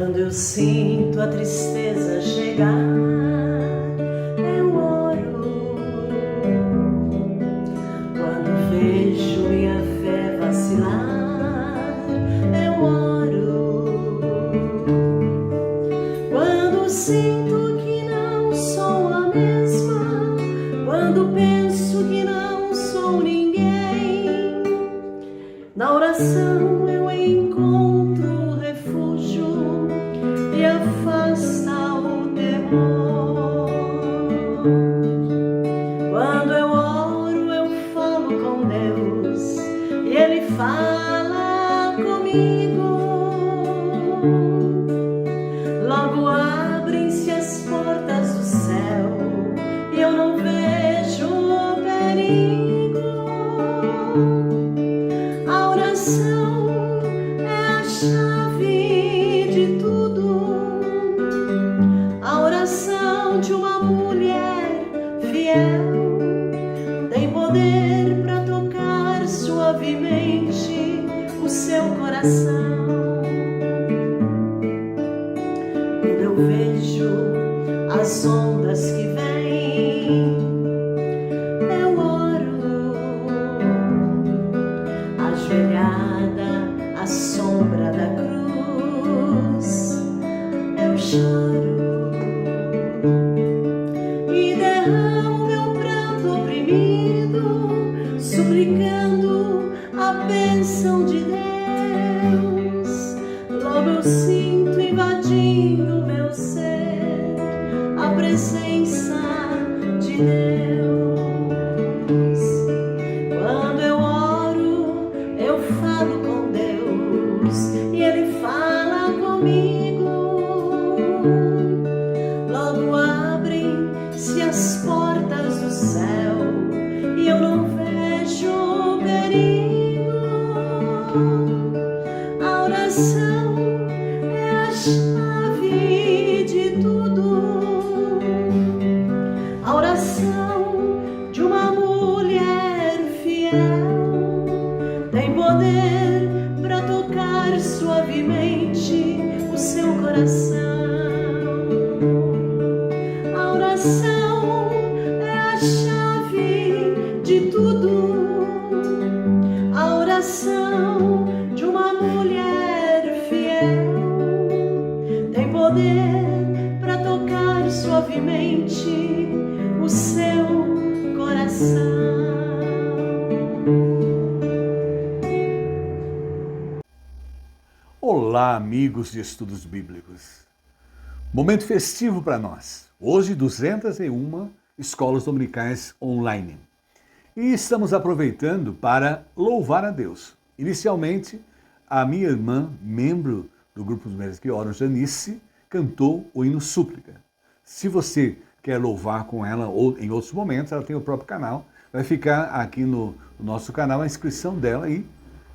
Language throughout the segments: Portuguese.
Quando eu sinto a tristeza chegar, eu oro. Quando vejo minha fé vacilar, eu oro. Quando sinto que não sou a mesma, quando penso que não sou ninguém, na oração eu encontro refúgio e afasta o temor. Quando eu oro, eu falo com Deus e Ele fala comigo. Logo abrem-se as portas do céu e eu não vejo perigo. A oração é a chave de tudo. A oração de uma mulher fiel tem poder para tocar suavemente o seu coração. Quando eu vejo as ondas que vêm, eu oro. Ajoelhada à sombra da cruz, eu choro e derramo meu pranto oprimido, suplicando a bênção de Deus. Logo eu sinto invadindo meu ser a presença de Deus. Quando eu oro, eu falo com Deus e Ele fala comigo. Logo abrem-se as portas do céu e eu não vejo perigo. A oração é a chave de tudo. A oração de uma mulher fiel tem poder para tocar suavemente o seu coração. A oração é a chave de tudo. A oração de uma mulher fiel tem poder para tocar suavemente o seu coração. Olá, amigos de estudos bíblicos. Momento festivo para nós. Hoje, 201 escolas dominicais online. E estamos aproveitando para louvar a Deus. Inicialmente, a minha irmã, membro do grupo dos Mulheres que Oram, Janice, cantou o hino Súplica. Se você quer louvar com ela ou em outros momentos, ela tem o próprio canal. Vai ficar aqui no nosso canal a inscrição dela e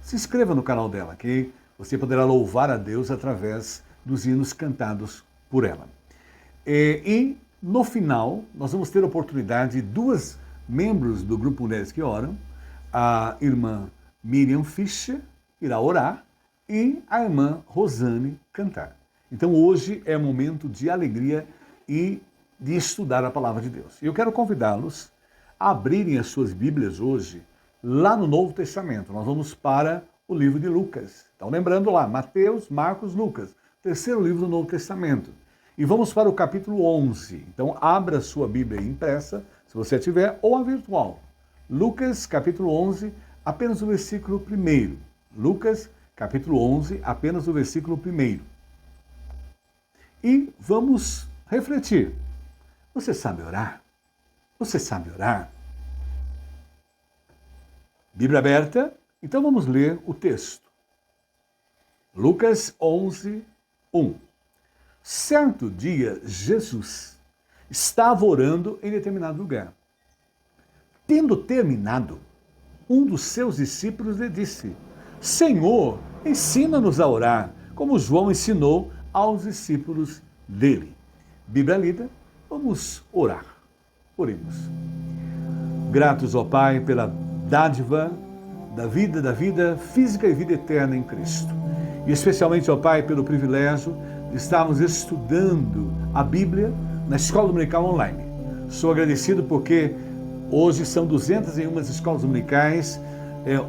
se inscreva no canal dela, que você poderá louvar a Deus através dos hinos cantados por ela. E no final, nós vamos ter a oportunidade de duas membros do grupo Mulheres que Oram, a irmã Miriam Fischer irá orar e a irmã Rosane cantar. Então hoje é momento de alegria e de estudar a palavra de Deus. E eu quero convidá-los a abrirem as suas Bíblias hoje lá no Novo Testamento. Nós vamos para o livro de Lucas. Então lembrando lá, Mateus, Marcos, Lucas, terceiro livro do Novo Testamento. E vamos para o capítulo 11. Então abra a sua Bíblia impressa, se você tiver, ou a virtual. Lucas, capítulo 11, apenas o versículo 1. Lucas, capítulo 11, apenas o versículo 1. E vamos refletir. Você sabe orar? Você sabe orar? Bíblia aberta? Então vamos ler o texto. Lucas 11, 1. Certo dia, Jesus estava orando em determinado lugar. Tendo terminado, um dos seus discípulos lhe disse: Senhor, ensina-nos a orar, como João ensinou aos discípulos dele. Bíblia lida, vamos orar. Oremos. Gratos, ó Pai, pela dádiva da vida física e vida eterna em Cristo. E especialmente, ó Pai, pelo privilégio estarmos estudando a Bíblia na Escola Dominical Online. Sou agradecido porque hoje são 201 escolas dominicais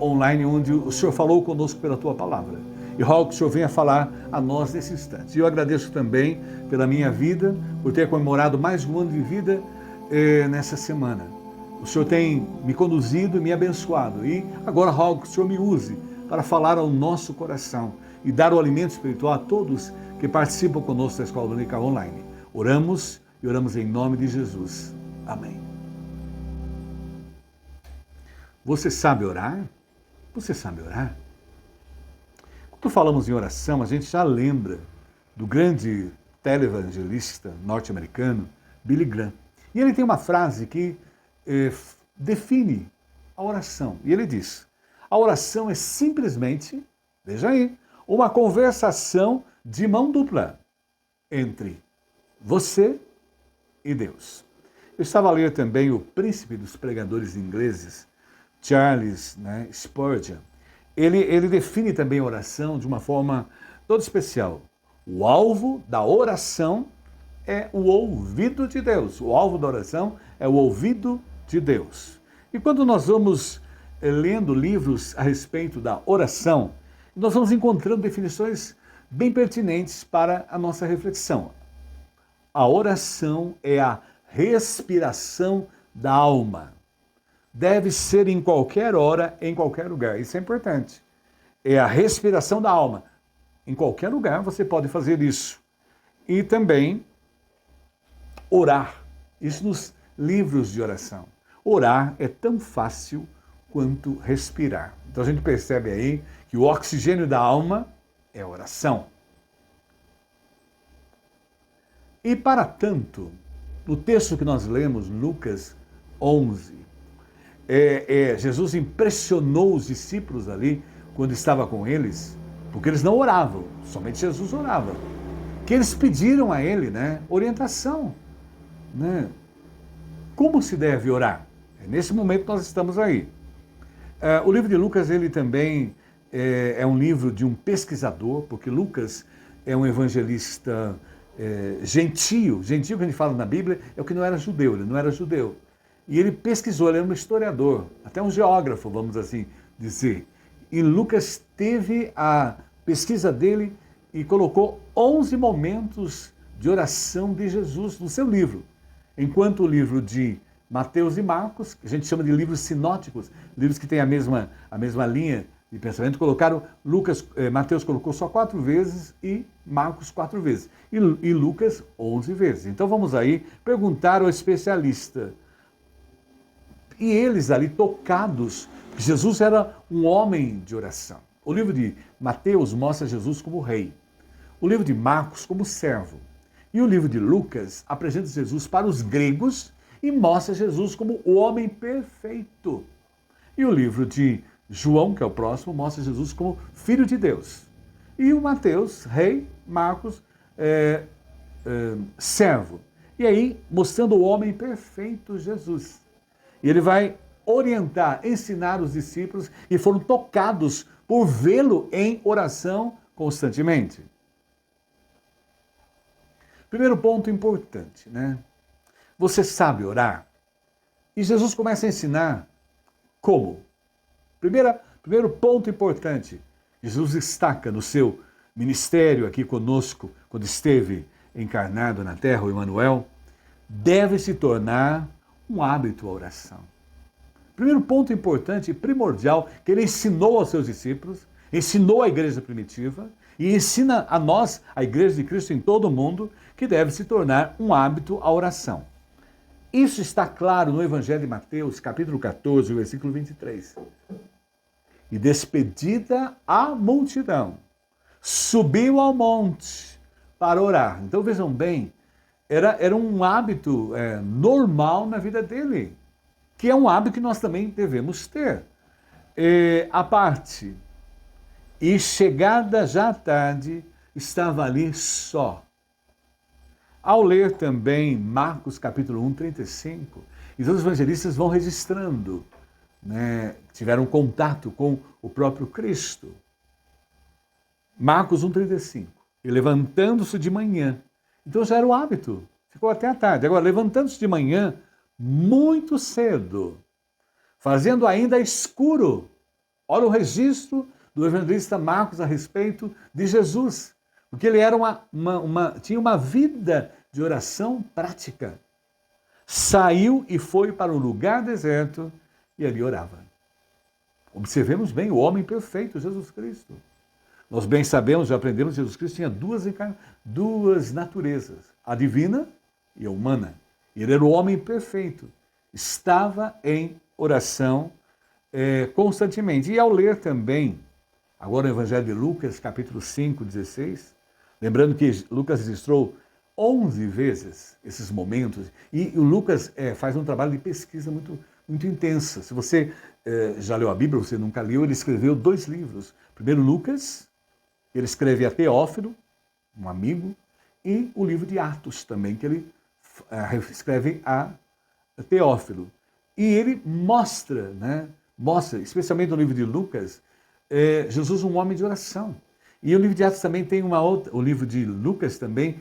online onde o Senhor falou conosco pela Tua Palavra. E rogo que o Senhor venha falar a nós nesse instante. E eu agradeço também pela minha vida, por ter comemorado mais um ano de vida nessa semana. O Senhor tem me conduzido e me abençoado. E agora rogo que o Senhor me use para falar ao nosso coração e dar o alimento espiritual a todos que participam conosco da Escola Dominical Online. Oramos e oramos em nome de Jesus. Amém. Você sabe orar? Você sabe orar? Quando falamos em oração, a gente já lembra do grande televangelista norte-americano Billy Graham. E ele tem uma frase que define a oração. E ele diz: a oração é simplesmente, veja aí, uma conversação de mão dupla entre você e Deus. Eu estava a ler também o príncipe dos pregadores ingleses, Charles Spurgeon. Ele define também a oração de uma forma toda especial. O alvo da oração é o ouvido de Deus. O alvo da oração é o ouvido de Deus. E quando nós vamos lendo livros a respeito da oração, nós vamos encontrando definições bem pertinentes para a nossa reflexão. A oração é a respiração da alma. Deve ser em qualquer hora, em qualquer lugar. Isso é importante. É a respiração da alma. Em qualquer lugar você pode fazer isso. E também orar. Isso nos livros de oração. Orar é tão fácil quanto respirar. Então a gente percebe aí que o oxigênio da alma é a oração. E para tanto, no texto que nós lemos, Lucas 11, Jesus impressionou os discípulos ali, quando estava com eles, porque eles não oravam, somente Jesus orava. Que eles pediram a ele, orientação. Como se deve orar? Nesse momento nós estamos aí. O livro de Lucas, ele também é um livro de um pesquisador, porque Lucas é um evangelista gentio. Gentio que a gente fala na Bíblia é o que não era judeu, ele não era judeu. E ele pesquisou, ele era um historiador, até um geógrafo, vamos assim dizer. E Lucas teve a pesquisa dele e colocou 11 momentos de oração de Jesus no seu livro. Enquanto o livro de Mateus e Marcos, que a gente chama de livros sinóticos, livros que têm a mesma linha de pensamento, colocaram, Mateus colocou só 4 vezes e Marcos 4 vezes. E Lucas 11 vezes. Então vamos aí perguntar ao especialista. E eles ali tocados, Jesus era um homem de oração. O livro de Mateus mostra Jesus como rei. O livro de Marcos como servo. E o livro de Lucas apresenta Jesus para os gregos e mostra Jesus como o homem perfeito. E o livro de João, que é o próximo, mostra Jesus como filho de Deus. E o Mateus, rei, Marcos, servo. E aí, mostrando o homem perfeito, Jesus. E ele vai orientar, ensinar os discípulos e foram tocados por vê-lo em oração constantemente. Primeiro ponto importante, Você sabe orar? E Jesus começa a ensinar como. Primeiro ponto importante, Jesus destaca no seu ministério aqui conosco, quando esteve encarnado na terra, o Emmanuel, deve se tornar um hábito a oração. Primeiro ponto importante e primordial que ele ensinou aos seus discípulos, ensinou à igreja primitiva e ensina a nós, a igreja de Cristo em todo o mundo, que deve se tornar um hábito a oração. Isso está claro no Evangelho de Mateus, capítulo 14, versículo 23. E despedida a multidão, subiu ao monte para orar. Então vejam bem, era um hábito normal na vida dele, que é um hábito que nós também devemos ter. A parte, e chegada já à tarde, estava ali só. Ao ler também Marcos capítulo 1, 35, e os evangelistas vão registrando, tiveram contato com o próprio Cristo. Marcos 1, 35. e levantando-se de manhã. Então já era o hábito, ficou até a tarde. Agora, levantando-se de manhã, muito cedo, fazendo ainda escuro. Olha o registro do evangelista Marcos a respeito de Jesus, porque ele era tinha uma vida de oração prática. Saiu e foi para um lugar deserto e ali orava. Observemos bem o homem perfeito, Jesus Cristo. Nós bem sabemos, já aprendemos, que Jesus Cristo tinha duas naturezas, a divina e a humana. Ele era o homem perfeito, estava em oração constantemente. E ao ler também, agora o Evangelho de Lucas, capítulo 5, 16, lembrando que Lucas registrou 11 vezes esses momentos, e o Lucas faz um trabalho de pesquisa muito intensa. Se você já leu a Bíblia, você nunca leu, ele escreveu 2 livros. Primeiro, Lucas, ele escreve a Teófilo, um amigo, e o livro de Atos também, que ele escreve a Teófilo. E ele mostra, especialmente no livro de Lucas, Jesus um homem de oração. E o livro de Atos também tem o livro de Lucas também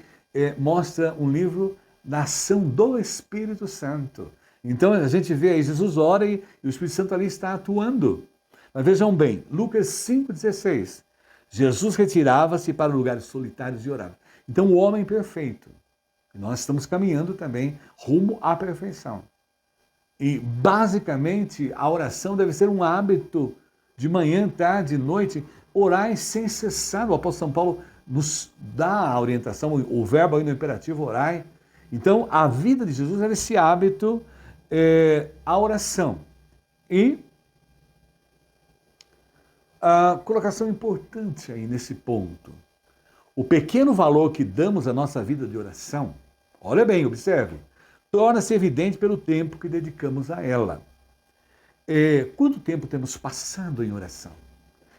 mostra um livro da ação do Espírito Santo. Então a gente vê aí, Jesus ora e o Espírito Santo ali está atuando. Mas vejam bem, Lucas 5,16, Jesus retirava-se para lugares solitários e orava. Então o homem perfeito, nós estamos caminhando também rumo à perfeição. E basicamente a oração deve ser um hábito de manhã, tarde, noite, orar sem cessar. O apóstolo São Paulo nos dá a orientação, o verbo aí no imperativo, orai. Então a vida de Jesus era esse hábito, a oração. E a colocação importante aí nesse ponto. O pequeno valor que damos à nossa vida de oração, olha bem, observe, torna-se evidente pelo tempo que dedicamos a ela. Quanto tempo temos passado em oração?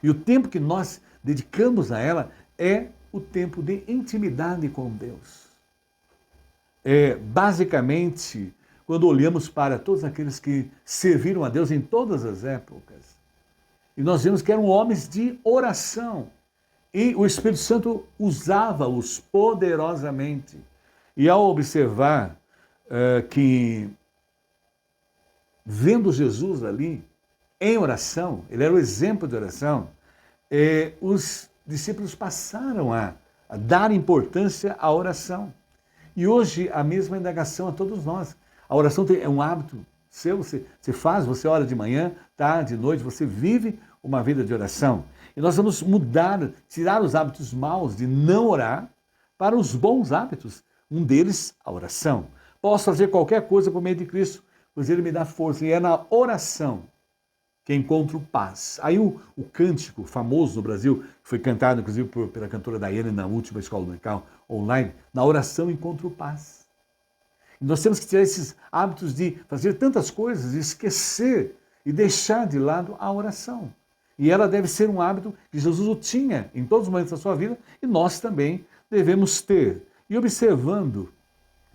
E o tempo que nós dedicamos a ela é o tempo de intimidade com Deus. Basicamente, quando olhamos para todos aqueles que serviram a Deus em todas as épocas, e nós vemos que eram homens de oração, e o Espírito Santo usava-os poderosamente. E ao observar que, vendo Jesus ali, em oração, ele era o exemplo de oração, os discípulos passaram a dar importância à oração. E hoje a mesma indagação a todos nós. A oração é um hábito seu, você faz, você ora de manhã, tarde, noite, você vive uma vida de oração. E nós vamos tirar os hábitos maus de não orar para os bons hábitos. Um deles, a oração. Posso fazer qualquer coisa por meio de Cristo, pois Ele me dá força. E é na oração que encontro paz. Aí o cântico famoso no Brasil, que foi cantado inclusive pela cantora Daiane na última escola dominical online, na oração encontro paz. E nós temos que tirar esses hábitos de fazer tantas coisas, e esquecer e deixar de lado a oração. E ela deve ser um hábito que Jesus o tinha em todos os momentos da sua vida, e nós também devemos ter. E observando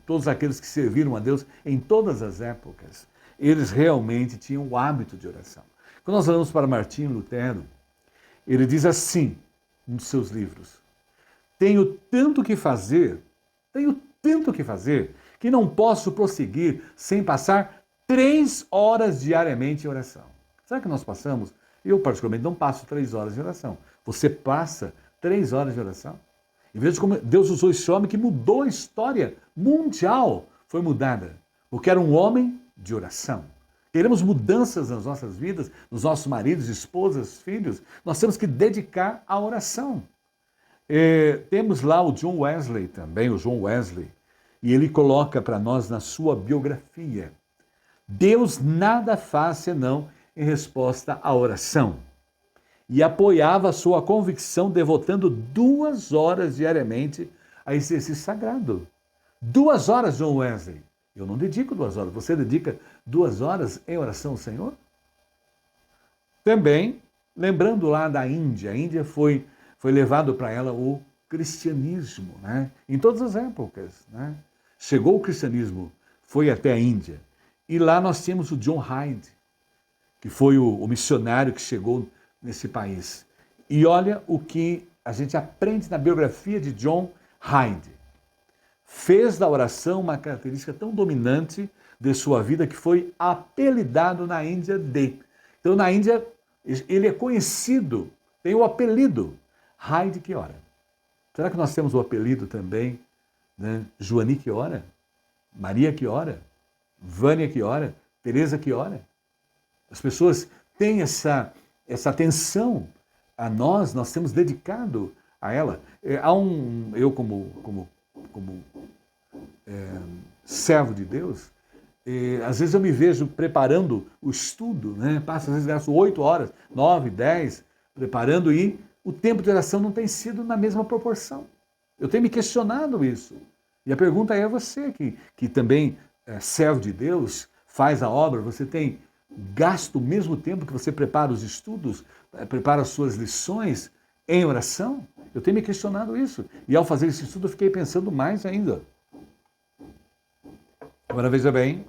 todos aqueles que serviram a Deus em todas as épocas, eles realmente tinham o hábito de oração. Quando nós olhamos para Martinho Lutero, ele diz assim, em um dos seus livros: tenho tanto que fazer, que não posso prosseguir sem passar 3 horas diariamente em oração. Será que nós passamos? Eu, particularmente, não passo 3 horas de oração. Você passa 3 horas de oração? E veja como Deus usou esse homem que mudou a história mundial. Foi mudada, porque era um homem de oração. Queremos mudanças nas nossas vidas, nos nossos maridos, esposas, filhos. Nós temos que dedicar à oração. Temos lá o John Wesley também, o John Wesley. E ele coloca para nós na sua biografia: Deus nada faz senão em resposta à oração. E apoiava a sua convicção devotando 2 horas diariamente a exercício sagrado. 2 horas, John Wesley. Eu não dedico 2 horas. Você dedica 2 horas em oração ao Senhor? Também, lembrando lá da Índia, a Índia foi levado para ela o cristianismo, em todas as épocas. Chegou o cristianismo, foi até a Índia. E lá nós tínhamos o John Hyde, que foi o missionário que chegou nesse país. E olha o que a gente aprende na biografia de John Hyde. Fez da oração uma característica tão dominante de sua vida que foi apelidado na Índia de. Então, na Índia, ele é conhecido, tem o apelido Hyde que ora. Será que nós temos o apelido também, né? Joani que ora? Maria que ora? Vânia que ora? Teresa que ora? As pessoas têm essa atenção a nós temos dedicado a ela. Eu como servo de Deus, às vezes eu me vejo preparando o estudo, né? Passo, às vezes gasto 8 horas, 9, 10, preparando, e o tempo de oração não tem sido na mesma proporção. Eu tenho me questionado isso. E a pergunta é a você, que também é servo de Deus, faz a obra, você tem gasto o mesmo tempo que você prepara os estudos, prepara as suas lições em oração? Eu tenho me questionado isso. E ao fazer esse estudo, eu fiquei pensando mais ainda. Agora veja bem.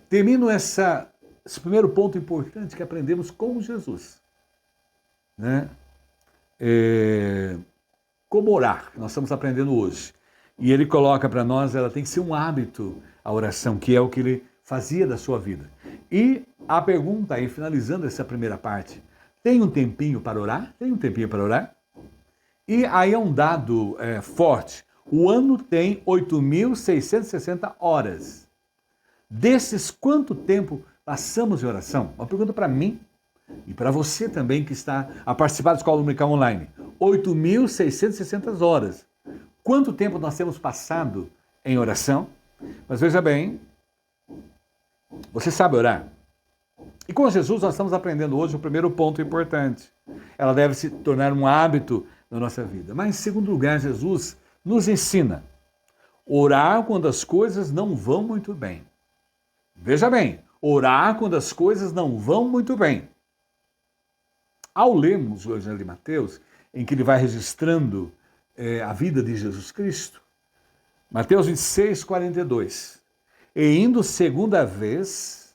Termino esse primeiro ponto importante que aprendemos com Jesus. Né? Como orar, nós estamos aprendendo hoje. E ele coloca para nós, ela tem que ser um hábito, a oração, que é o que ele fazia da sua vida. E a pergunta aí, finalizando essa primeira parte, tem um tempinho para orar? Tem um tempinho para orar? E aí é um dado forte. O ano tem 8.660 horas. Desses, quanto tempo passamos em oração? Uma pergunta para mim e para você também que está a participar da Escola Dominical Online. 8.660 horas. Quanto tempo nós temos passado em oração? Mas veja bem, você sabe orar? E com Jesus nós estamos aprendendo hoje o primeiro ponto importante. Ela deve se tornar um hábito na nossa vida. Mas em segundo lugar, Jesus nos ensina a orar quando as coisas não vão muito bem. Veja bem, orar quando as coisas não vão muito bem. Ao lermos o Evangelho de Mateus, em que ele vai registrando a vida de Jesus Cristo, Mateus 26, 42. E indo segunda vez,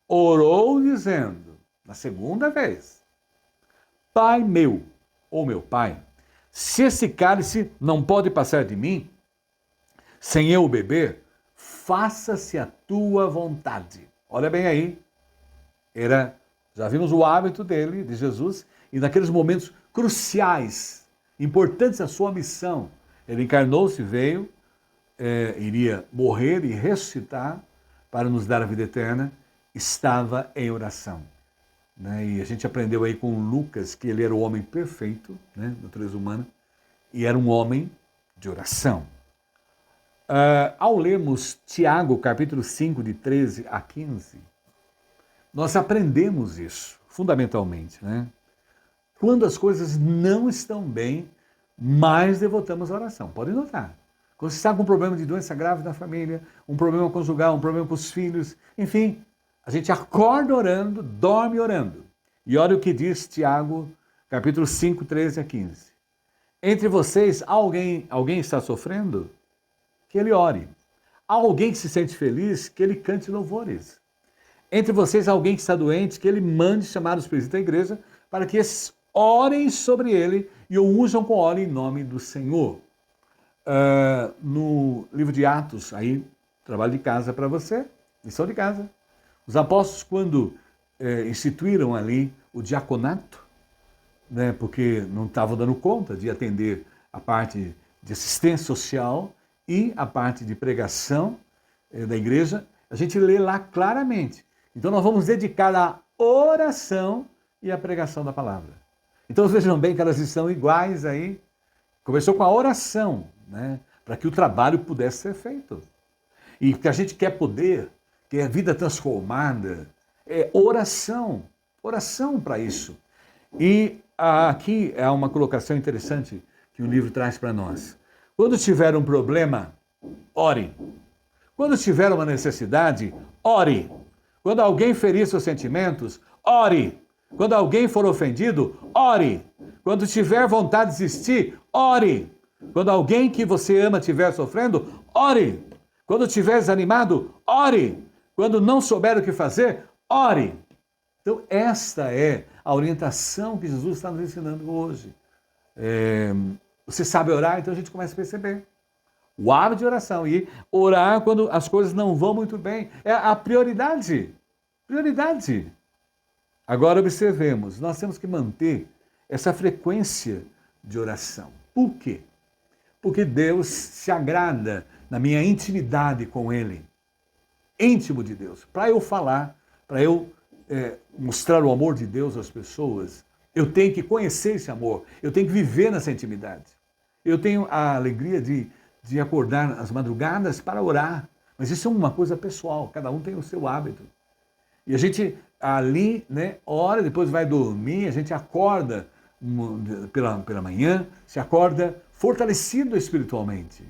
orou dizendo, na segunda vez, Pai meu, ou meu Pai, se esse cálice não pode passar de mim, sem eu beber, faça-se a tua vontade. Olha bem aí, já vimos o hábito dele, de Jesus, e naqueles momentos cruciais, importantes à sua missão, ele encarnou-se, veio, iria morrer e ressuscitar para nos dar a vida eterna, estava em oração. Né? E a gente aprendeu aí com Lucas que ele era o homem perfeito, né? Natureza humana, e era um homem de oração. Ao lermos Tiago, capítulo 5, de 13 a 15, nós aprendemos isso, fundamentalmente. Né? Quando as coisas não estão bem, mais devotamos a oração. Pode notar. Quando você está com um problema de doença grave na família, um problema conjugal, um problema com os filhos, enfim, a gente acorda orando, dorme orando. E olha o que diz Tiago, capítulo 5, 13 a 15. Entre vocês, alguém está sofrendo? Que ele ore. Há alguém que se sente feliz? Que ele cante louvores. Entre vocês, alguém que está doente? Que ele mande chamar os presbíteros da igreja para que esses orem sobre ele e o unjam com óleo em nome do Senhor. No livro de Atos, aí, trabalho de casa para você, lição de casa. Os apóstolos, quando instituíram ali o diaconato, né, porque não estavam dando conta de atender a parte de assistência social e a parte de pregação da igreja, a gente lê lá claramente. Então nós vamos dedicar a oração e a pregação da palavra. Então vejam bem que elas estão iguais aí. Começou com a oração, né, para que o trabalho pudesse ser feito. E que a gente quer poder, quer vida transformada, oração para isso. E aqui é uma colocação interessante que o livro traz para nós. Quando tiver um problema, ore. Quando tiver uma necessidade, ore. Quando alguém ferir seus sentimentos, ore. Quando alguém for ofendido, ore. Quando tiver vontade de desistir, ore. Quando alguém que você ama estiver sofrendo, ore. Quando estiver desanimado, ore. Quando não souber o que fazer, ore. Então, esta é a orientação que Jesus está nos ensinando hoje. Você sabe orar, então a gente começa a perceber o hábito de oração. E orar quando as coisas não vão muito bem. É a prioridade. Prioridade. Agora observemos, nós temos que manter essa frequência de oração. Por quê? Porque Deus se agrada na minha intimidade com Ele. Íntimo de Deus. Para eu falar, para eu mostrar o amor de Deus às pessoas, eu tenho que conhecer esse amor, eu tenho que viver nessa intimidade. Eu tenho a alegria de acordar às madrugadas para orar, mas isso é uma coisa pessoal, cada um tem o seu hábito. E a gente ali, né, ora, depois vai dormir, a gente acorda pela manhã, se acorda fortalecido espiritualmente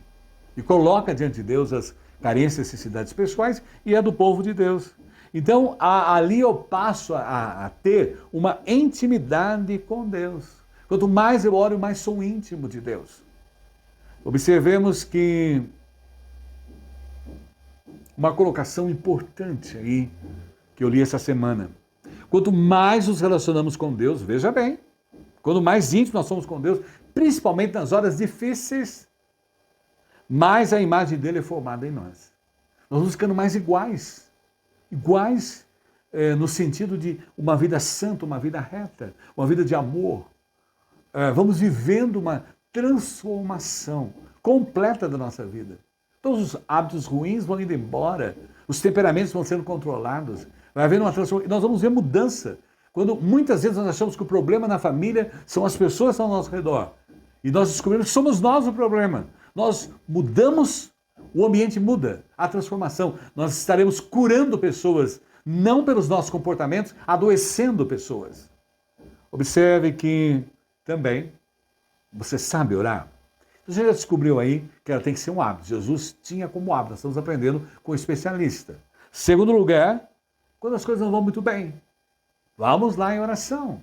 e coloca diante de Deus as carências e necessidades pessoais e é do povo de Deus. Então, ali eu passo a ter uma intimidade com Deus. Quanto mais eu oro, mais sou íntimo de Deus. Observemos que uma colocação importante aí, que eu li essa semana. Quanto mais nos relacionamos com Deus, veja bem, quanto mais íntimos nós somos com Deus, principalmente nas horas difíceis, mais a imagem dele é formada em nós. Nós vamos ficando mais iguais. Iguais no sentido de uma vida santa, uma vida reta, uma vida de amor. Vamos vivendo uma transformação completa da nossa vida. Todos os hábitos ruins vão indo embora, os temperamentos vão sendo controlados, vai havendo uma transformação. Nós vamos ver mudança. Quando muitas vezes nós achamos que o problema na família são as pessoas que estão ao nosso redor. E nós descobrimos que somos nós o problema. Nós mudamos, o ambiente muda, a transformação. Nós estaremos curando pessoas, não pelos nossos comportamentos, adoecendo pessoas. Observe que também você sabe orar. Você já descobriu aí que ela tem que ser um hábito. Jesus tinha como hábito, nós estamos aprendendo com um especialista. Segundo lugar, quando as coisas não vão muito bem, vamos lá em oração.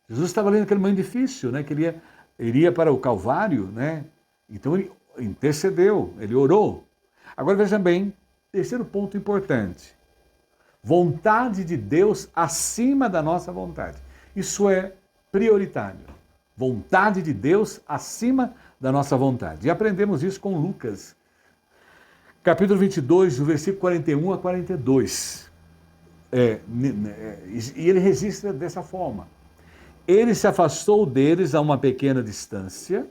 Jesus estava ali naquele momento difícil, né? Que ele iria para o Calvário, né? Então ele intercedeu, ele orou. Agora veja bem, terceiro ponto importante. Vontade de Deus acima da nossa vontade. Isso é prioritário. Vontade de Deus acima da nossa vontade. E aprendemos isso com Lucas, capítulo 22, do versículo 41 a 42. E ele registra dessa forma. Ele se afastou deles a uma pequena distância.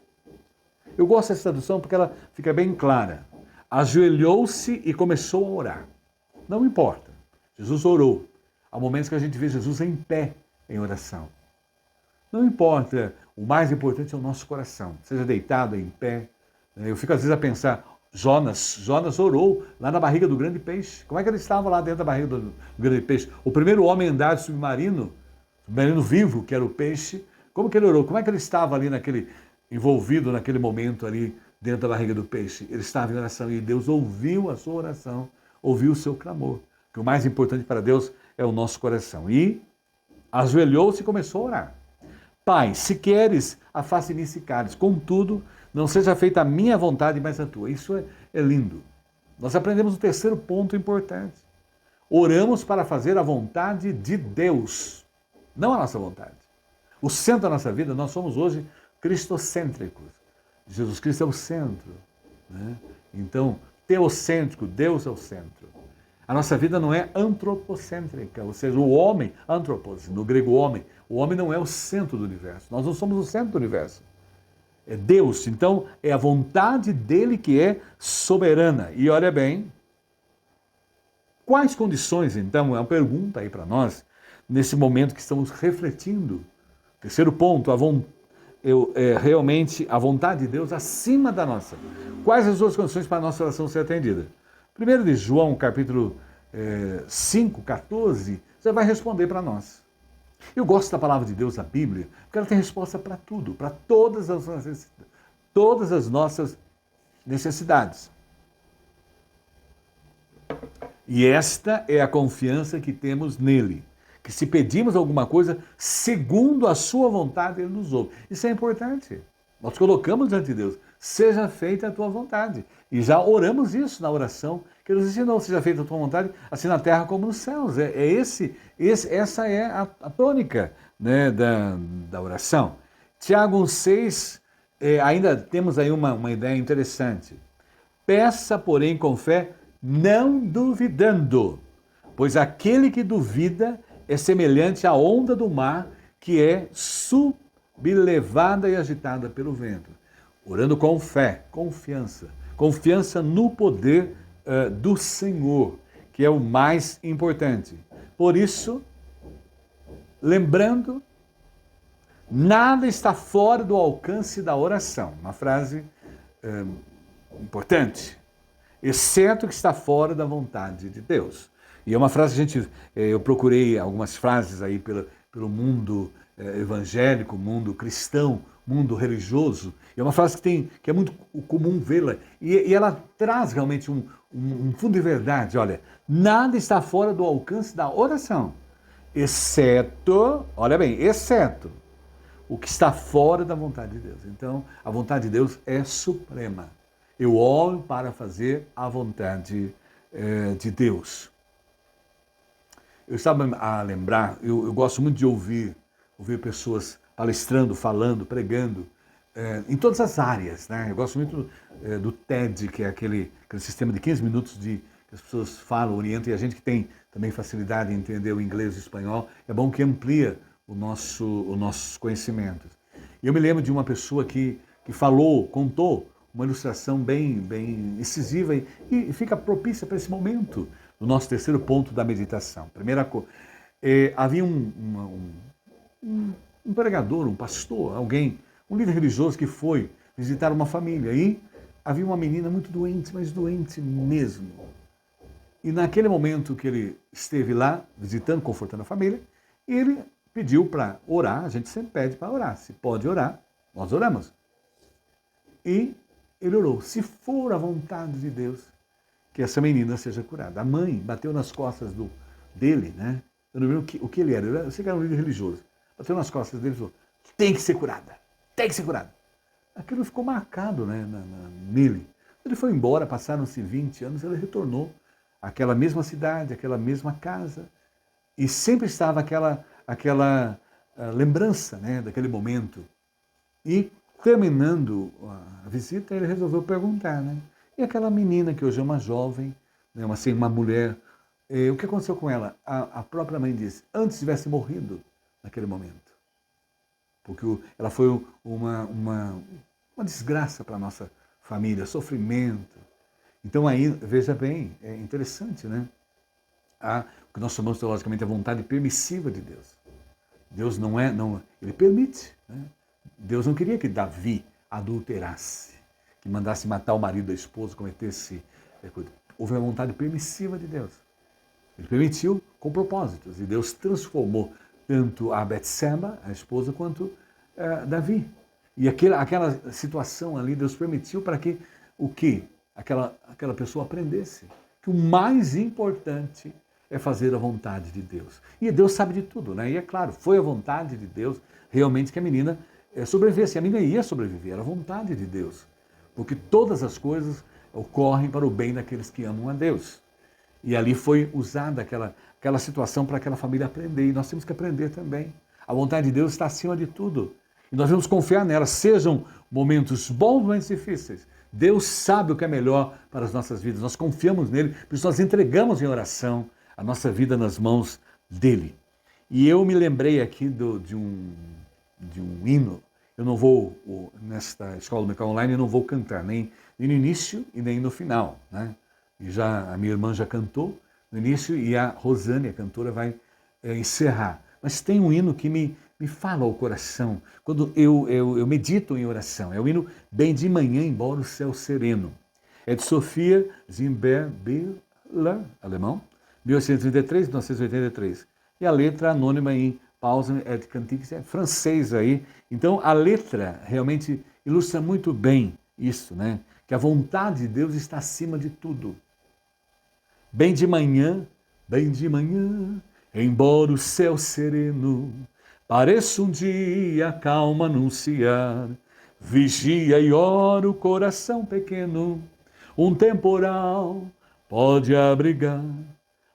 Eu gosto dessa tradução porque ela fica bem clara. Ajoelhou-se e começou a orar. Não importa. Jesus orou. Há momentos que a gente vê Jesus em pé em oração. Não importa. O mais importante é o nosso coração. Seja deitado, em pé. Eu fico às vezes a pensar, Jonas orou lá na barriga do grande peixe. Como é que ele estava lá dentro da barriga do grande peixe? O primeiro homem a andar de submarino vivo, que era o peixe. Como que ele orou? Como é que ele estava ali envolvido naquele momento ali dentro da barriga do peixe? Ele estava em oração e Deus ouviu a sua oração, ouviu o seu clamor. Que o mais importante para Deus é o nosso coração. E ajoelhou-se e começou a orar. Pai, se queres, afaste-me esse cálice. Contudo, não seja feita a minha vontade, mas a tua. Isso é lindo. Nós aprendemos o terceiro ponto importante. Oramos para fazer a vontade de Deus, não a nossa vontade. O centro da nossa vida, nós somos hoje cristocêntricos. Jesus Cristo é o centro. Né? Então, teocêntrico, Deus é o centro. A nossa vida não é antropocêntrica, ou seja, o homem, antropos, no grego homem, o homem não é o centro do universo. Nós não somos o centro do universo. É Deus, então é a vontade dele que é soberana. E olha bem, quais condições, então, é uma pergunta aí para nós, nesse momento que estamos refletindo. Terceiro ponto, realmente a vontade de Deus acima da nossa. Quais as duas condições para a nossa oração ser atendida? Primeiro de João, capítulo 5, 14, você vai responder para nós. Eu gosto da palavra de Deus, a Bíblia, porque ela tem resposta para tudo, para todas as nossas necessidades. E esta é a confiança que temos nele, que se pedimos alguma coisa segundo a sua vontade, ele nos ouve. Isso é importante. Nós colocamos diante de Deus. seja feita a tua vontade. E já oramos isso na oração, que nos ensinou, seja feita a tua vontade, assim na terra como nos céus. Essa é a tônica, né, da oração. Tiago 1,6, ainda temos aí uma ideia interessante. Peça, porém, com fé, não duvidando, pois aquele que duvida é semelhante à onda do mar, que é sublevada e agitada pelo vento. Orando com fé, confiança no poder do Senhor, que é o mais importante. Por isso, lembrando, nada está fora do alcance da oração. Uma frase importante. Exceto o que está fora da vontade de Deus. E é uma frase que eu procurei algumas frases aí pelo mundo evangélico, mundo cristão, mundo religioso. E é uma frase que é muito comum vê-la. E ela traz realmente um fundo de verdade. Olha, nada está fora do alcance da oração, exceto, olha bem, exceto o que está fora da vontade de Deus. Então, a vontade de Deus é suprema. Eu oro para fazer a vontade de Deus. Eu estava a lembrar, eu gosto muito de ouvir pessoas palestrando, falando, pregando, em todas as áreas, né? Eu gosto muito do TED, que é aquele sistema de 15 minutos que as pessoas falam, orientam, e a gente que tem também facilidade em entender o inglês e o espanhol, é bom que amplia os nossos conhecimentos. E eu me lembro de uma pessoa que contou uma ilustração bem incisiva e fica propícia para esse momento do nosso terceiro ponto da meditação. Primeira coisa, havia um pregador, um pastor, um líder religioso que foi visitar uma família e havia uma menina muito doente, mas doente mesmo. E naquele momento que ele esteve lá, visitando, confortando a família, ele pediu para orar, a gente sempre pede para orar. Se pode orar, nós oramos. E ele orou, se for a vontade de Deus, que essa menina seja curada. A mãe bateu nas costas dele, né? Eu não lembro o que ele era, eu sei que era um líder religioso. Bateu nas costas dele e falou, tem que ser curada, tem que ser curada. Aquilo ficou marcado, né, nele. Ele foi embora, passaram-se 20 anos, ele retornou àquela mesma cidade, àquela mesma casa, e sempre estava aquela lembrança, né, daquele momento. E terminando a visita, ele resolveu perguntar, né? E aquela menina que hoje é uma jovem, né, uma mulher, o que aconteceu com ela? A própria mãe disse, antes tivesse morrido naquele momento. Porque ela foi uma desgraça para a nossa família, sofrimento. Então aí, veja bem, é interessante, né? O que nós chamamos teologicamente a vontade permissiva de Deus. Deus ele permite, né? Deus não queria que Davi adulterasse, que mandasse matar o marido da esposa, cometesse... Houve uma vontade permissiva de Deus. Ele permitiu com propósitos. E Deus transformou tanto a Betseba, a esposa, quanto Davi. E aquela situação ali, Deus permitiu para que aquela pessoa aprendesse. Que o mais importante é fazer a vontade de Deus. E Deus sabe de tudo, né? E é claro, foi a vontade de Deus realmente que a menina sobrevivesse. A menina ia sobreviver, era a vontade de Deus. Porque todas as coisas ocorrem para o bem daqueles que amam a Deus. E ali foi usada aquela situação para aquela família aprender. E nós temos que aprender também. A vontade de Deus está acima de tudo. E nós devemos confiar nela. Sejam momentos bons, momentos difíceis. Deus sabe o que é melhor para as nossas vidas. Nós confiamos nele, por isso nós entregamos em oração a nossa vida nas mãos dele. E eu me lembrei aqui de um hino. Eu não vou, nesta escola dominical online, eu não vou cantar nem no início e nem no final, né? E a minha irmã já cantou no início e a Rosane, a cantora, vai encerrar. Mas tem um hino que me fala ao coração, quando eu medito em oração. É o hino Bem de Manhã, Embora o Céu Sereno. É de Sofia Zimberbiller, alemão, 1833, 1983. E a letra anônima em Pausen et Cantiques é francês aí. Então a letra realmente ilustra muito bem isso, né? Que a vontade de Deus está acima de tudo. Bem de manhã, embora o céu sereno pareça um dia calmo anunciar, vigia e ora o coração pequeno, um temporal pode abrigar.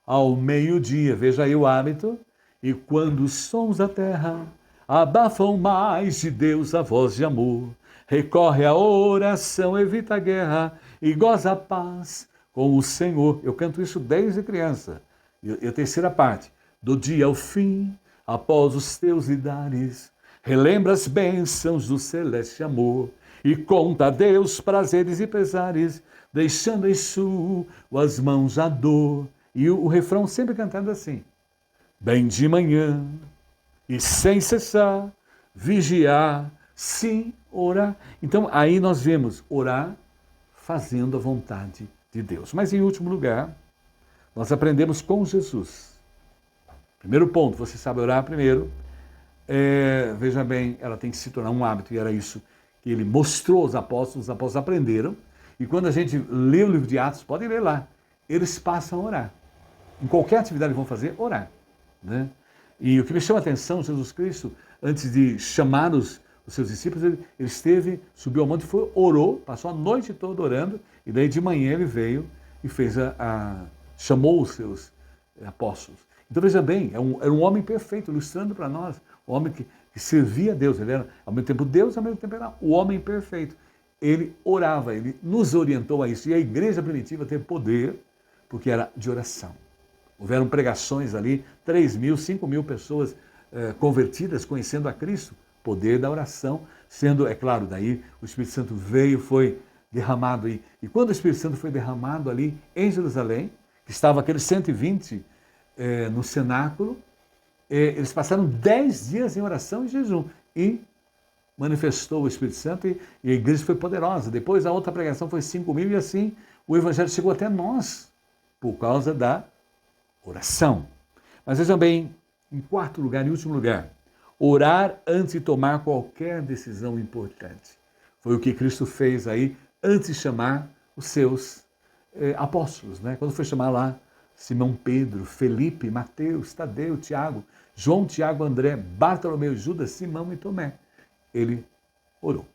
Ao meio-dia, veja aí o hábito, e quando os sons da terra abafam mais de Deus a voz de amor, recorre à oração, evita a guerra e goza a paz com o Senhor. Eu canto isso desde criança. E a terceira parte, do dia ao fim, após os teus lidares, relembra as bênçãos do celeste amor e conta a Deus prazeres e pesares, deixando em suas mãos a dor. E o refrão sempre cantando assim: bem de manhã e sem cessar, vigiar, sim, orar. Então aí nós vemos orar fazendo a vontade de Deus. Mas em último lugar, nós aprendemos com Jesus. Primeiro ponto, você sabe orar primeiro. Veja bem, ela tem que se tornar um hábito, e era isso que ele mostrou aos apóstolos, os apóstolos aprenderam. E quando a gente lê o livro de Atos, pode ler lá, eles passam a orar. Em qualquer atividade que vão fazer, orar. Né? E o que me chama a atenção, Jesus Cristo, antes de chamar os seus discípulos, ele esteve, subiu ao monte, orou, passou a noite toda orando, e daí de manhã ele veio e fez chamou os seus apóstolos. Então veja bem, era um homem perfeito, ilustrando para nós, um homem que servia a Deus, ele era ao mesmo tempo Deus, ao mesmo tempo era o homem perfeito. Ele orava, ele nos orientou a isso, e a igreja primitiva teve poder, porque era de oração. Houveram pregações ali, 3.000, 5.000 pessoas convertidas, conhecendo a Cristo, poder da oração, sendo, é claro, daí o Espírito Santo veio, foi derramado aí. E quando o Espírito Santo foi derramado ali em Jerusalém, que estava aqueles 120 no cenáculo, eles passaram 10 dias em oração e jejum, e manifestou o Espírito Santo, e a igreja foi poderosa. Depois a outra pregação foi 5.000, e assim o Evangelho chegou até nós, por causa da oração. Mas veja bem, em quarto lugar, em último lugar, orar antes de tomar qualquer decisão importante. Foi o que Cristo fez aí antes de chamar os seus apóstolos, né? Quando foi chamar lá Simão Pedro, Felipe, Mateus, Tadeu, Tiago, João, Tiago, André, Bartolomeu, Judas, Simão e Tomé, ele orou.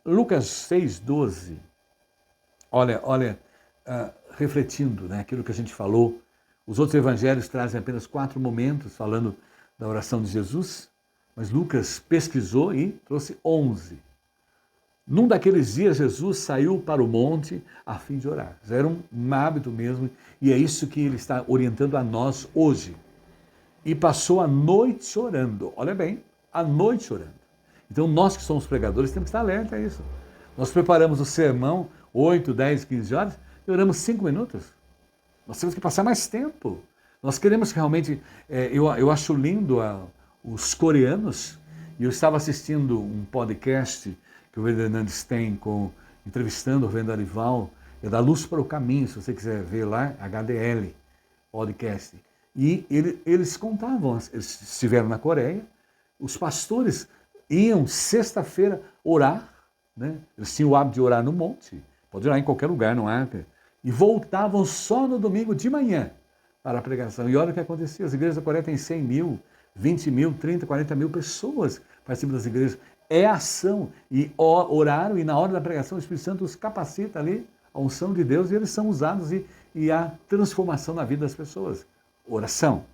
Lucas 6,12, olha, refletindo, né, aquilo que a gente falou, os outros evangelhos trazem apenas 4 momentos falando da oração de Jesus, mas Lucas pesquisou e trouxe 11. Num daqueles dias, Jesus saiu para o monte a fim de orar. Já era um hábito mesmo, e é isso que ele está orientando a nós hoje. E passou a noite orando. Olha bem, a noite orando. Então, nós que somos pregadores temos que estar alerta a isso. Nós preparamos o sermão 8, 10, 15 horas e oramos 5 minutos. Nós temos que passar mais tempo. Nós queremos que realmente... eu acho lindo os coreanos, e eu estava assistindo um podcast que o Reverendo Hernandes tem, entrevistando o Reverendo Arival, é da Luz para o Caminho, se você quiser ver lá, HDL, podcast. E eles contavam, eles estiveram na Coreia, os pastores iam sexta-feira orar, né? Eles tinham o hábito de orar no monte, pode orar em qualquer lugar, não é? E voltavam só no domingo de manhã para a pregação. E olha o que acontecia, as igrejas da Coreia têm 100.000, 20.000, 30, 40.000 pessoas participam das igrejas. É ação, e oraram, e na hora da pregação o Espírito Santo os capacita ali, a unção de Deus, e eles são usados, e há transformação na vida das pessoas. Oração.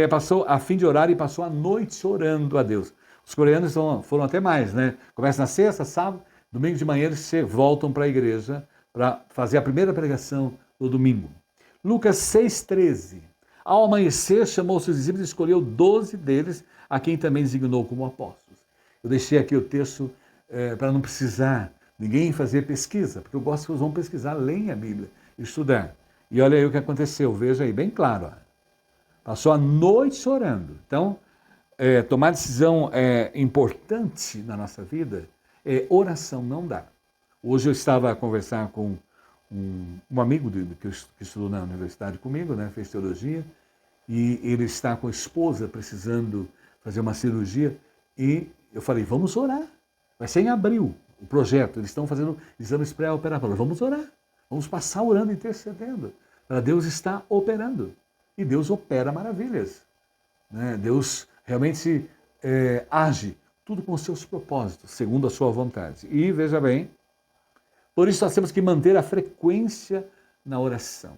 Passou a fim de orar e passou a noite orando a Deus. Os coreanos foram até mais, né? Começa na sexta, sábado, domingo de manhã eles voltam para a igreja para fazer a primeira pregação no domingo. Lucas 6,13. Ao amanhecer, chamou seus discípulos e escolheu 12 deles, a quem também designou como apóstolos. Eu deixei aqui o texto para não precisar ninguém fazer pesquisa, porque eu gosto que eles vão pesquisar, leem a Bíblia, estudar. E olha aí o que aconteceu, veja aí, bem claro. Ó. Passou a noite orando. Então, tomar decisão importante na nossa vida, oração não dá. Hoje eu estava a conversar com um amigo que estudou na universidade comigo, né, fez teologia, e ele está com a esposa precisando fazer uma cirurgia, e eu falei, vamos orar. Vai ser em abril o projeto, eles estão fazendo exames pré-operatórios. Vamos orar, vamos passar orando, intercedendo, para Deus estar operando. E Deus opera maravilhas. Né? Deus realmente age tudo com os seus propósitos, segundo a sua vontade. E, veja bem, por isso nós temos que manter a frequência na oração.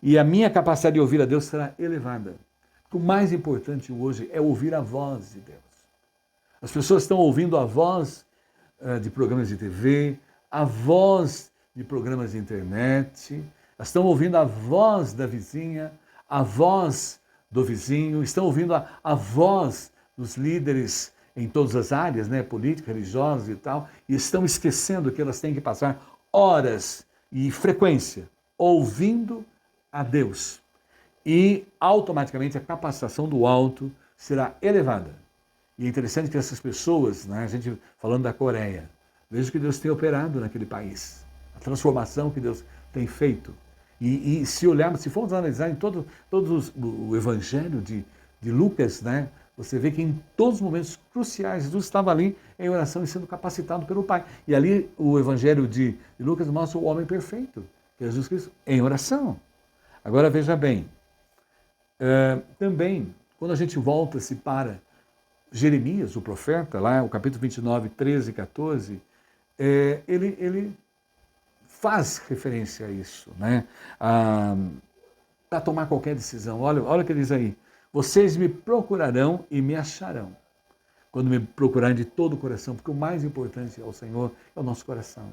E a minha capacidade de ouvir a Deus será elevada. O mais importante hoje é ouvir a voz de Deus. As pessoas estão ouvindo a voz de programas de TV, a voz de programas de internet, estão ouvindo a voz da vizinha, a voz do vizinho, estão ouvindo a voz dos líderes em todas as áreas, né, política, religiosas e tal, e estão esquecendo que elas têm que passar horas e frequência ouvindo a Deus. E automaticamente a capacitação do alto será elevada. E é interessante que essas pessoas, né, a gente falando da Coreia, veja o que Deus tem operado naquele país, a transformação que Deus tem feito. E se olharmos, se formos analisar em todo o evangelho de Lucas, né, você vê que em todos os momentos cruciais, Jesus estava ali em oração e sendo capacitado pelo Pai. E ali o evangelho de Lucas mostra o homem perfeito, que é Jesus Cristo, em oração. Agora veja bem, também, quando a gente volta-se para Jeremias, o profeta, lá o capítulo 29, 13 e 14, ele faz referência a isso, né? Para tomar qualquer decisão. Olha o que ele diz aí. Vocês me procurarão e me acharão, quando me procurarem de todo o coração, porque o mais importante ao Senhor é o nosso coração.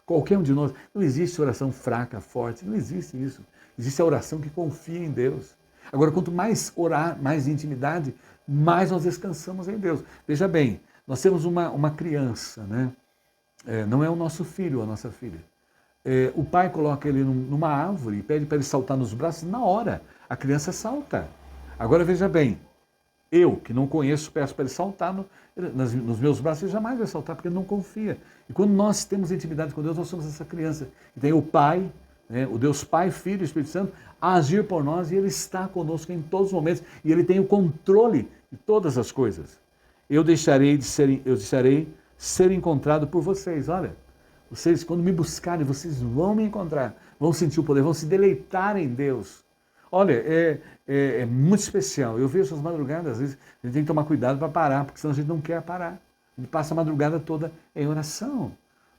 Qualquer um de nós, não existe oração fraca, forte, não existe isso. Existe a oração que confia em Deus. Agora, quanto mais orar, mais intimidade, mais nós descansamos em Deus. Veja bem, nós temos uma criança, né? Não é o nosso filho ou a nossa filha. O pai coloca ele numa árvore e pede para ele saltar nos braços, na hora a criança salta. Agora veja bem, eu que não conheço, peço para ele saltar nos meus braços, ele jamais vai saltar porque ele não confia. E quando nós temos intimidade com Deus, nós somos essa criança. E tem o Pai, né, o Deus Pai, Filho e Espírito Santo, a agir por nós e Ele está conosco em todos os momentos e Ele tem o controle de todas as coisas. Eu deixarei ser encontrado por vocês. Olha, vocês quando me buscarem, vocês vão me encontrar, vão sentir o poder, vão se deleitar em Deus. Olha, é muito especial. Eu vejo as madrugadas, às vezes a gente tem que tomar cuidado para parar, porque senão a gente não quer parar. A gente passa a madrugada toda em oração.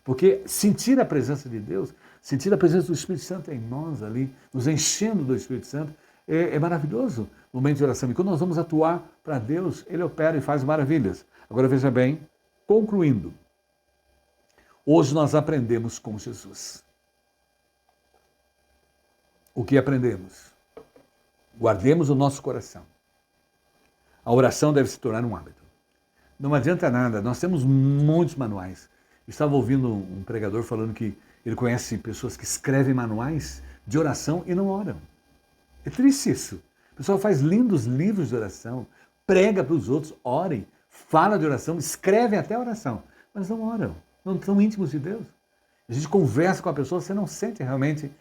Porque sentir a presença de Deus, sentir a presença do Espírito Santo em nós ali, nos enchendo do Espírito Santo, é maravilhoso no momento de oração. E quando nós vamos atuar para Deus, Ele opera e faz maravilhas. Agora veja bem, concluindo. Hoje nós aprendemos com Jesus. O que aprendemos? Guardemos o nosso coração. A oração deve se tornar um hábito. Não adianta nada, nós temos muitos manuais. Eu estava ouvindo um pregador falando que ele conhece pessoas que escrevem manuais de oração e não oram. É triste isso. O pessoal faz lindos livros de oração, prega para os outros, orem, fala de oração, escrevem até oração, mas não oram, não são íntimos de Deus. A gente conversa com a pessoa, você não sente realmente,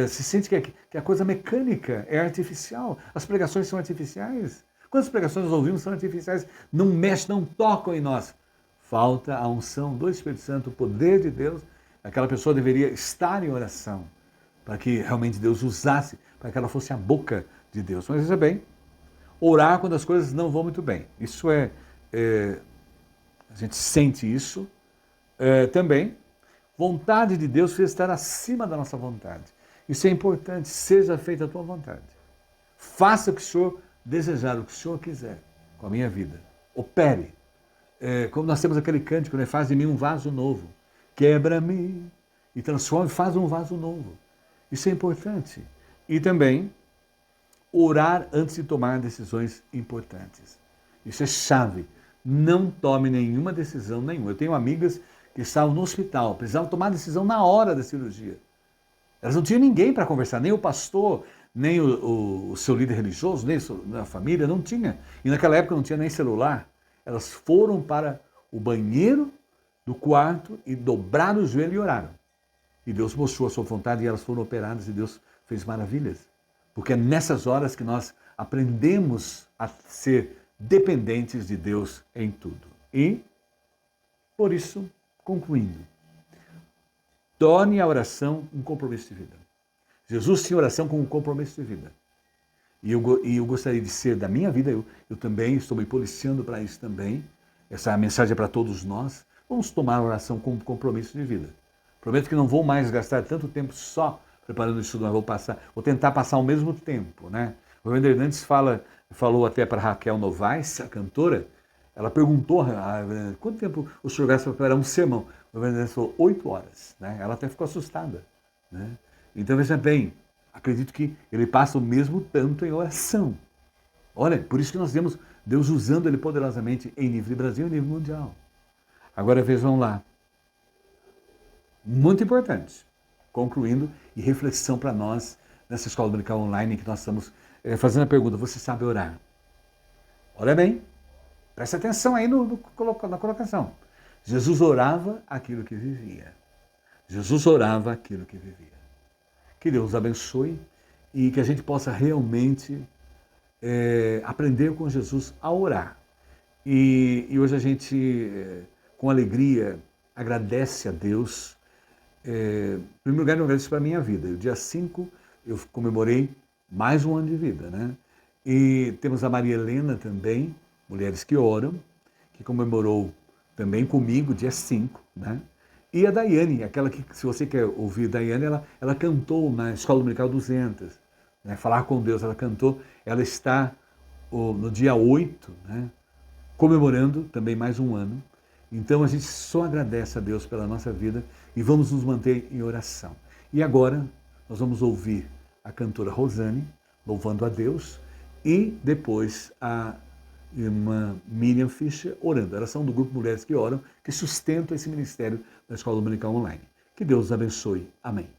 se sente que a coisa mecânica é artificial, as pregações são artificiais. Quantas pregações nós ouvimos são artificiais, não mexem, não tocam em nós. Falta a unção do Espírito Santo, o poder de Deus. Aquela pessoa deveria estar em oração, para que realmente Deus usasse, para que ela fosse a boca de Deus. Mas veja bem, orar quando as coisas não vão muito bem. Isso a gente sente isso. Também, vontade de Deus precisa estar acima da nossa vontade. Isso é importante, seja feita a tua vontade. Faça o que o Senhor desejar, o que o Senhor quiser com a minha vida. Opere. Como nós temos aquele cântico, né? Faz de mim um vaso novo. Quebra-me e transforma e faz um vaso novo. Isso é importante. E também, orar antes de tomar decisões importantes. Isso é chave. Não tome nenhuma decisão nenhuma. Eu tenho amigas que estavam no hospital, precisavam tomar decisão na hora da cirurgia. Elas não tinham ninguém para conversar, nem o pastor, nem o seu líder religioso, nem a família, não tinha. E naquela época não tinha nem celular. Elas foram para o banheiro do quarto e dobraram o joelho e oraram. E Deus mostrou a sua vontade e elas foram operadas e Deus fez maravilhas. Porque é nessas horas que nós aprendemos a ser dependentes de Deus em tudo. E, por isso, concluindo, torne a oração um compromisso de vida. Jesus tinha oração como um compromisso de vida. E eu gostaria de ser da minha vida, eu também estou me policiando para isso também, essa mensagem é para todos nós, vamos tomar a oração como compromisso de vida. Prometo que não vou mais gastar tanto tempo só preparando o estudo, mas vou tentar passar o mesmo tempo, né? O Reverendo Hernandes falou até para Raquel Novaes, a cantora, ela perguntou, quanto tempo o senhor gasta para preparar um sermão? O Reverendo Hernandes falou, 8 horas, né? Ela até ficou assustada, né? Então veja bem, acredito que ele passa o mesmo tanto em oração. Olha, por isso que nós vemos Deus usando ele poderosamente em nível de Brasil e nível mundial. Agora vejam lá, muito importante, concluindo, e reflexão para nós nessa escola dominical online que nós estamos fazendo a pergunta, você sabe orar? Olha bem, preste atenção aí na colocação. Jesus orava aquilo que vivia. Jesus orava aquilo que vivia. Que Deus abençoe e que a gente possa realmente aprender com Jesus a orar. E hoje a gente, com alegria, agradece a Deus. Em primeiro lugar, eu agradeço para a minha vida. O dia 5 eu comemorei mais um ano de vida, né? E temos a Maria Helena também, Mulheres que Oram, que comemorou também comigo, dia 5, né? E a Daiane, aquela que, se você quer ouvir a Daiane, ela cantou na Escola Dominical 200, né? Falar com Deus, ela cantou, ela está no dia 8, né? Comemorando também mais um ano. Então a gente só agradece a Deus pela nossa vida e vamos nos manter em oração. E agora nós vamos ouvir a cantora Rosane, louvando a Deus, e depois a irmã Miriam Fischer orando. Elas são do grupo Mulheres que Oram, que sustentam esse ministério da Escola Dominical Online. Que Deus os abençoe. Amém.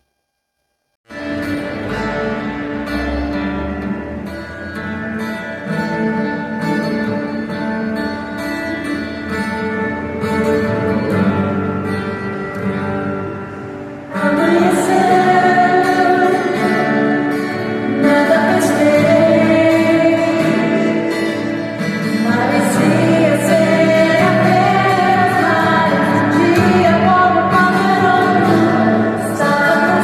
Dia como padrão, estava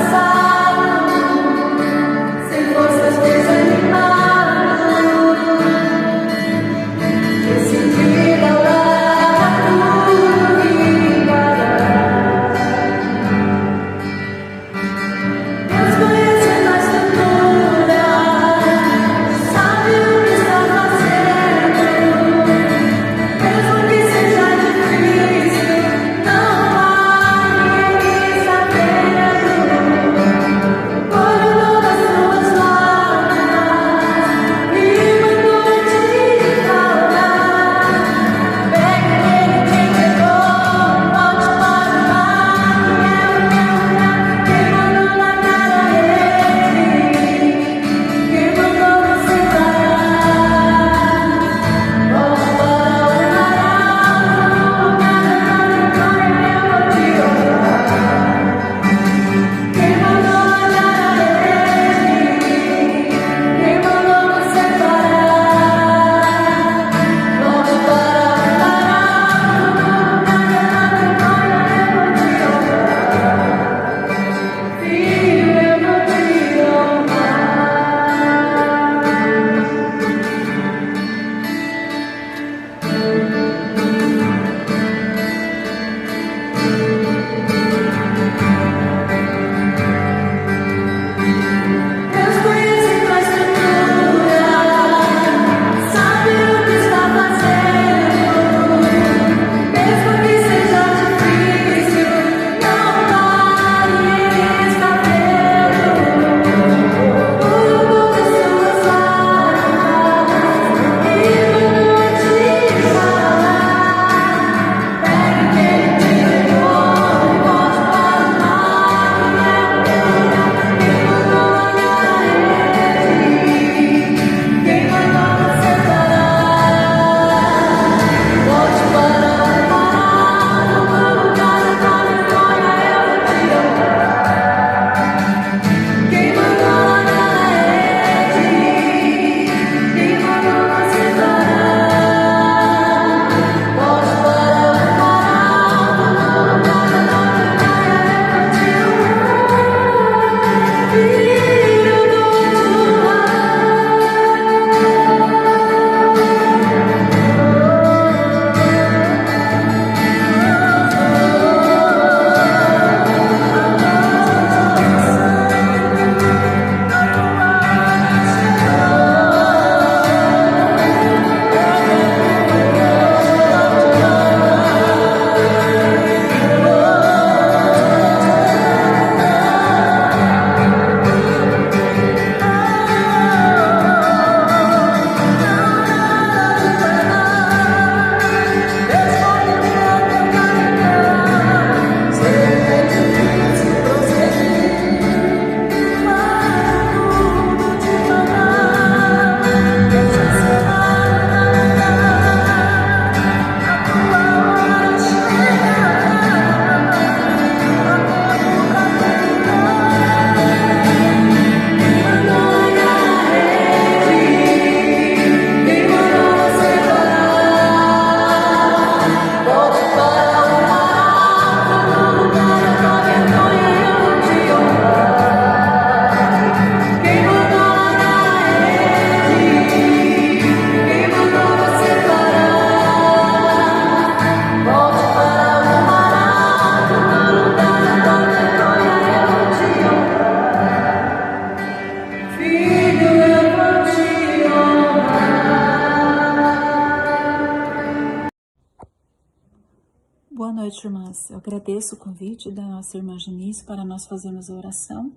noite, irmãs. Eu agradeço o convite da nossa irmã Janice para nós fazermos a oração,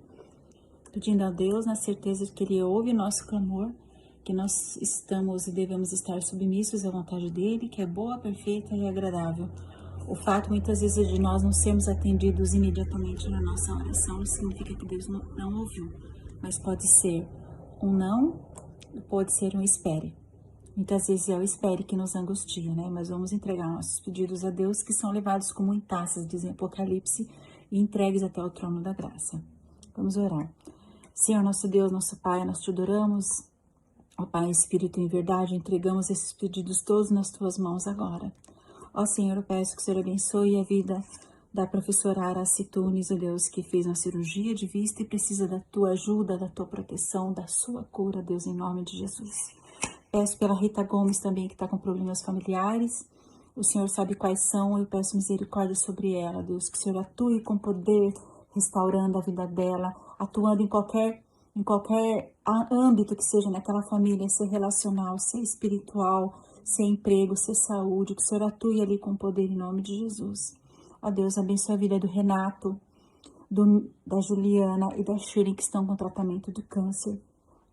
pedindo a Deus na certeza de que Ele ouve nosso clamor, que nós estamos e devemos estar submissos à vontade dEle, que é boa, perfeita e agradável. O fato, muitas vezes, de nós não sermos atendidos imediatamente na nossa oração, não significa que Deus não ouviu, mas pode ser um não, pode ser um espere. Muitas vezes é o espere que nos angustia, né? Mas vamos entregar nossos pedidos a Deus, que são levados como em taças, diz em Apocalipse, e entregues até o trono da graça. Vamos orar. Senhor, nosso Deus, nosso Pai, nós te adoramos. Ó Pai, Espírito em verdade, entregamos esses pedidos todos nas tuas mãos agora. Ó Senhor, eu peço que o Senhor abençoe a vida da professora Araci Tunes, ó Deus, que fez uma cirurgia de vista e precisa da tua ajuda, da tua proteção, da sua cura, Deus, em nome de Jesus. Peço pela Rita Gomes também, que está com problemas familiares. O Senhor sabe quais são. Eu peço misericórdia sobre ela, Deus. Que o Senhor atue com poder, restaurando a vida dela, atuando em qualquer âmbito que seja naquela família, ser relacional, ser espiritual, ser emprego, ser saúde. Que o Senhor atue ali com poder em nome de Jesus. Ó Deus, abençoe a vida do Renato, da Juliana e da Shirley, que estão com tratamento de câncer.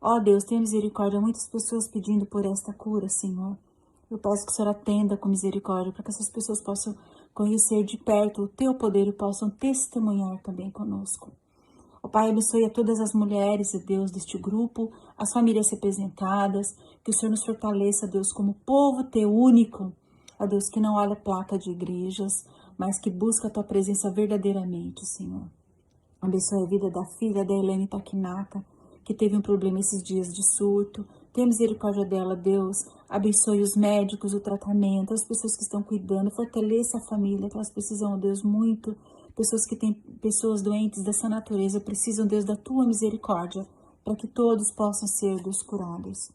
Ó Deus, tenha misericórdia, muitas pessoas pedindo por esta cura, Senhor. Eu peço que o Senhor atenda com misericórdia, para que essas pessoas possam conhecer de perto o teu poder e possam testemunhar também conosco. Ó Pai, abençoe a todas as mulheres, Deus, deste grupo, as famílias representadas, que o Senhor nos fortaleça, Deus, como povo teu único. Ó Deus, que não olha placa de igrejas, mas que busca a tua presença verdadeiramente, Senhor. Abençoe a vida da filha da Helene Taquinaca, que teve um problema esses dias de surto. Tenha misericórdia dela, Deus. Abençoe os médicos, o tratamento, as pessoas que estão cuidando. Fortaleça a família, que elas precisam, Deus, muito. Pessoas que têm pessoas doentes dessa natureza precisam, Deus, da tua misericórdia, para que todos possam ser, Deus, curados.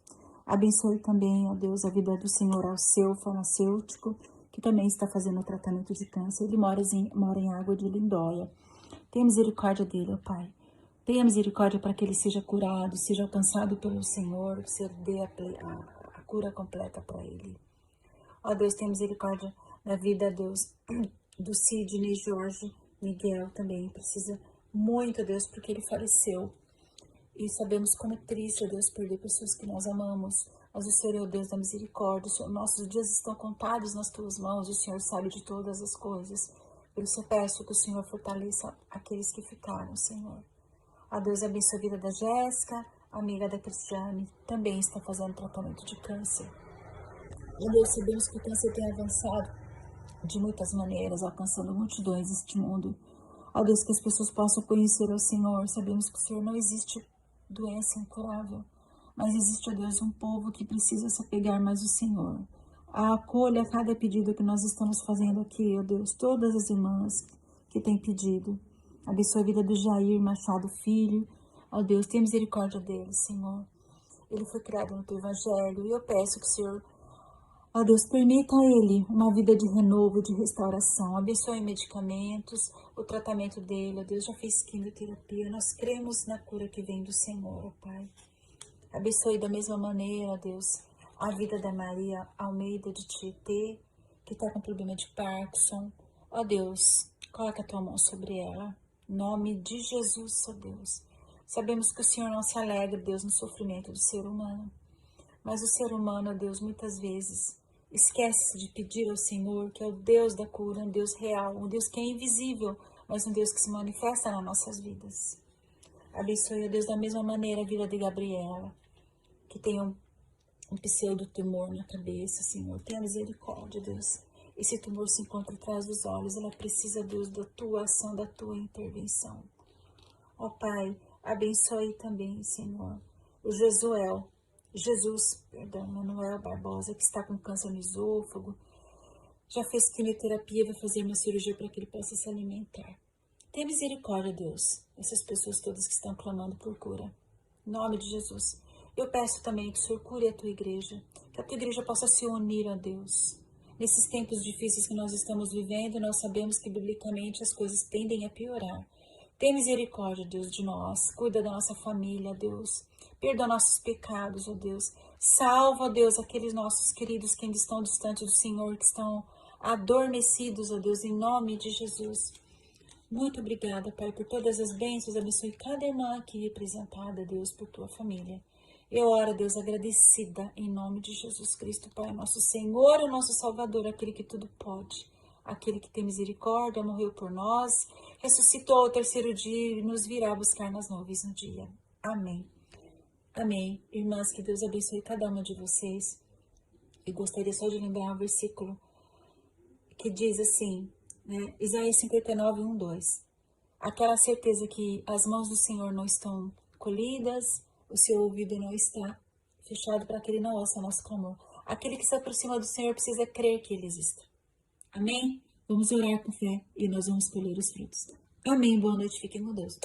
Abençoe também, ó Deus, a vida do Senhor Alceu, farmacêutico, que também está fazendo o tratamento de câncer. Ele mora em Água de Lindóia. Tenha misericórdia dele, ó Pai. Tenha misericórdia para que ele seja curado, seja alcançado pelo Senhor, que o Senhor dê a cura completa para ele. Ó Deus, tenha misericórdia na vida, Deus, do Sidney, Jorge, Miguel também. Precisa muito, Deus, porque ele faleceu. E sabemos como é triste, Deus, perder pessoas que nós amamos. Mas o Senhor é o Deus da misericórdia. Nossos dias estão contados nas tuas mãos. O Senhor sabe de todas as coisas. Por isso eu peço que o Senhor fortaleça aqueles que ficaram, Senhor. A Deus abençoe a vida da Jéssica, amiga da Cristiane, também está fazendo tratamento de câncer. A Deus, sabemos que o câncer tem avançado de muitas maneiras, alcançando multidões neste mundo. A Deus, que as pessoas possam conhecer o Senhor. Sabemos que o Senhor não existe doença incurável, mas existe, ó Deus, um povo que precisa se apegar mais ao Senhor. Acolha cada pedido que nós estamos fazendo aqui, ó Deus, todas as irmãs que têm pedido. Abençoe a vida do Jair Machado Filho. Ó Deus, tenha misericórdia dele, Senhor. Ele foi criado no teu evangelho e eu peço que o Senhor, ó Deus, permita a ele uma vida de renovo, de restauração. Abençoe medicamentos, o tratamento dele. Ó Deus, já fez quimioterapia. Nós cremos na cura que vem do Senhor, ó Pai. Abençoe da mesma maneira, ó Deus, a vida da Maria Almeida de Tietê, que está com problema de Parkinson. Ó Deus, coloca a tua mão sobre ela. Em nome de Jesus, ó Deus. Sabemos que o Senhor não se alegra, Deus, no sofrimento do ser humano. Mas o ser humano, ó Deus, muitas vezes esquece de pedir ao Senhor, que é o Deus da cura, um Deus real, um Deus que é invisível, mas um Deus que se manifesta nas nossas vidas. Abençoe, ó Deus, da mesma maneira a vida de Gabriela, que tem um pseudo-tumor na cabeça, Senhor. Tenha misericórdia, Deus. Esse tumor se encontra atrás dos olhos. Ela precisa, Deus, da tua ação, da tua intervenção. Ó Pai, abençoe também, Senhor, o Manuel Barbosa, que está com câncer no esôfago. Já fez quimioterapia, vai fazer uma cirurgia para que ele possa se alimentar. Tenha misericórdia, Deus, essas pessoas todas que estão clamando por cura. Em nome de Jesus. Eu peço também que o Senhor cure a tua igreja, que a tua igreja possa se unir a Deus. Nesses tempos difíceis que nós estamos vivendo, nós sabemos que biblicamente as coisas tendem a piorar. Tem misericórdia, Deus, de nós. Cuida da nossa família, Deus. Perdoa nossos pecados, ó Deus. Salva, Deus, aqueles nossos queridos que ainda estão distantes do Senhor, que estão adormecidos, ó Deus, em nome de Jesus. Muito obrigada, Pai, por todas as bênçãos. Abençoe cada irmã aqui representada, Deus, por tua família. Eu oro, Deus, agradecida em nome de Jesus Cristo, Pai, nosso Senhor, o nosso Salvador, aquele que tudo pode, aquele que tem misericórdia, morreu por nós, ressuscitou ao terceiro dia e nos virá buscar nas nuvens no dia. Amém. Amém. Irmãs, que Deus abençoe cada uma de vocês. Eu gostaria só de lembrar um versículo que diz assim, né? Isaías 59, 1, 2. Aquela certeza que as mãos do Senhor não estão colhidas, o seu ouvido não está fechado para que ele não ouça o nosso clamor. Aquele que se aproxima do Senhor precisa crer que ele existe. Amém? Vamos orar com fé e nós vamos colher os frutos. Amém. Boa noite. Fiquem com Deus.